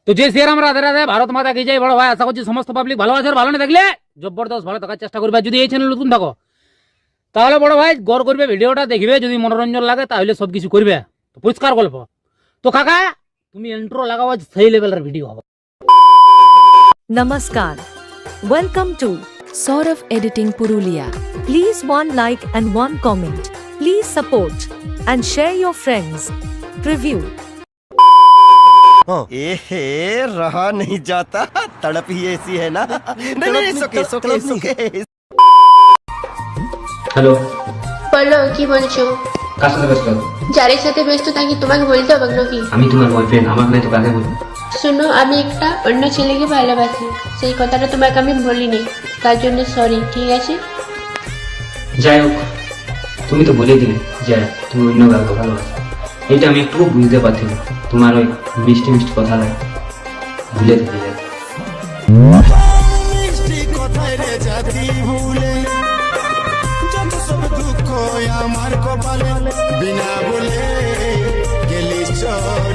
তো যে শ্রীরাম রাধে রাধে, ভারত মাতা কি জয়। বড় ভাই আশা করছি সমস্ত পাবলিক ভালো আছে, আর ভালো না থাকলে জবরদস্ত ভালো থাকার চেষ্টা করবে। যদি এই চ্যানেল নতুন থাকো তাহলে বড় ভাই গড় করবে, ভিডিওটা দেখবে, যদি মনোরঞ্জন লাগে তাহলে সবকিছু করবে। তো পরিষ্কার গল্প। তো কাকা তুমি ইন্ট্রো লাগাও, সেই লেভেলের ভিডিও হবে। Namaskar. Welcome to Saurav Editing Purulia. Please one like and one comment. Please support and share your friends. Preview. एहे रहा नहीं जाता, तड़प ही ऐसी है ना। नहीं नहीं सोके सोके सोके। হ্যালো, বলো কি বলছো? কার সাথে ব্যস্ত? যারের সাথে ব্যস্ত তাকে তোমাকে বলতে হবে নাকি? আমি তোমার বয়ফ্রেন্ড, আমার নাই তো কাকে বলবো? শোনো, আমি একটা অন্য ছেলেকে ভালোবাসি, সেই কথাটা তোমাকে আমি বলিনি, তার জন্য সরি, ঠিক আছে? যাই হোক, তুমি তো বলে দিলে যে তুমি অন্য কাউকে ভালোবাসো। এটা আমি একটু বুঝতে পারছি না, তোমার ওই মিষ্টি মিষ্টি কথা ভুলে থেকে যায়। মিষ্টি কথায় রে জাতি ভুলে যত সব দুঃখ আমার কপালে বিনা বলে গেলি চল